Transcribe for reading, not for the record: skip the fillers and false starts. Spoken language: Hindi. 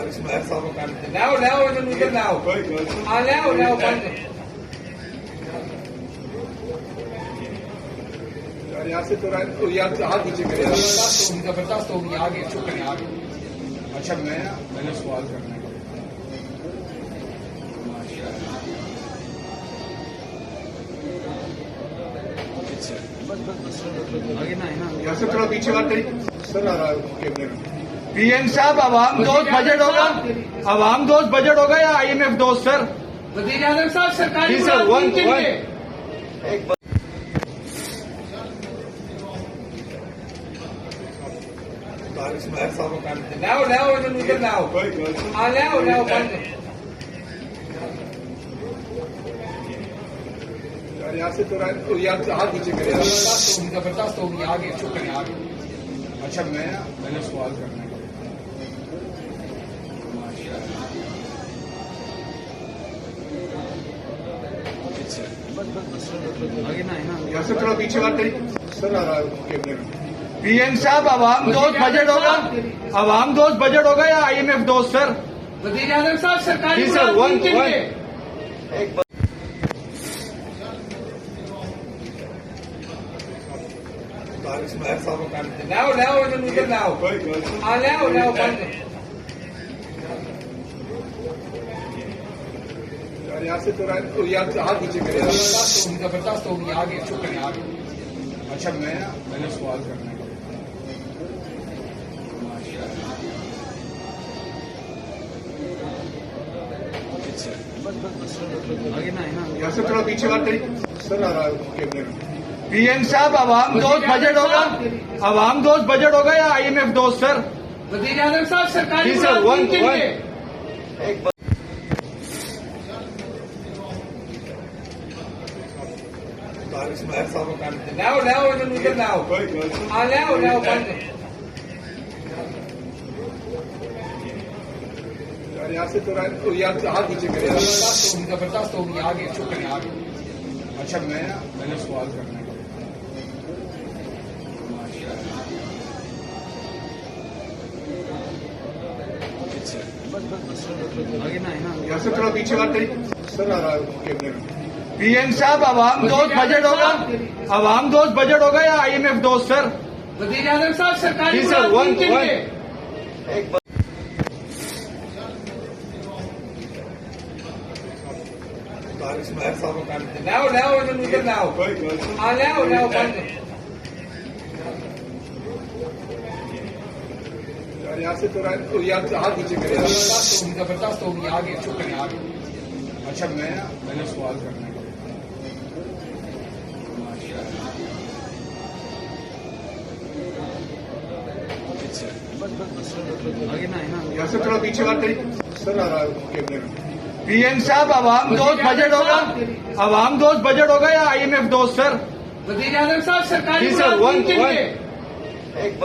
इसमाइल साहब को काट दे लाओ लाओ इधर उधर लाओ आ लाओ लाओ बंद यार यहाँ से तो यार हाथ नीचे करे जबरदस्त हो गई आगे चुप करें आगे अच्छा मैंने सवाल करना है आगे ना है ना यहाँ से थोड़ा पीछे बात करी सर आ रहा है कैमरे में पीएम साहब आवाम दोस्त बजट होगा, आवाम दोस्त बजट होगा या IMF दोस्त सर? वजीर आजम साहब सरकारी जी सर, मुलाजिम के लिए इसमाइल साहब को काट दे लाओ लाओ इधर उधर लाओ आ लाओ लाओ बंद यार यहाँ से तो यार हाथ नीचे करे जबरदस्त हो गई आगे चुप करें आगे अच्छा मैंने सवाल करना है आगे ना है ना यहाँ से थोड़ा पीछे बात करी सर आ रहा है कैमरे में पीएम साहब आवाम दोस्त बजट होगा, आवाम दोस्त बजट होगा या IMF दोस्त सर? वजीर आजम साहब सरकारी जी सर, मुलाजिम के लिए इसमाइल साहब को काट दे लाओ लाओ इधर उधर लाओ आ लाओ लाओ बंद यार यहाँ से तो यार हाथ नीचे करे जबरदस्त हो गई आगे चुप करें आगे अच्छा मैंने सवाल करना है आगे ना है ना यहाँ से थोड़ा पीछे बात करी सर आ रहा है कैमरे में पीएम साहब आवाम दोस्त बजट होगा, आवाम दोस्त बजट होगा या IMF दोस्त सर? वजीर आजम साहब सरकारी जी सर, मुलाजिम के लिए इसमाइल साहब को काट दे लाओ लाओ इधर उधर लाओ आ लाओ लाओ बंद यार यहाँ से तो यार हाथ नीचे करे जबरदस्त हो गई आगे चुप करें आगे अच्छा मैंने सवाल करना है आगे ना है ना यहाँ से थोड़ा पीछे बात करी सर आ रहा है कैमरे में पीएम साहब आवाम दोस्त बजट होगा, आवाम दोस्त बजट होगा या IMF दोस्त सर? वजीर आजम साहब सरकारी जी सर, मुलाजिम के लिए इसमाइल साहब को काट दे लाओ लाओ इधर उधर लाओ आ लाओ लाओ बंद यार यहाँ से तो यार हाथ नीचे करे जबरदस्त हो गई आगे चुप करें आगे अच्छा मैंने सवाल करना है आगे ना है ना यहाँ से थोड़ा पीछे बात करी सर आ रहा है कैमरे में पीएम साहब आवाम दोस्त बजट होगा, आवाम दोस्त बजट होगा या IMF दोस्त सर? वजीर आजम साहब सरकारी जी सर, मुलाजिम के लिए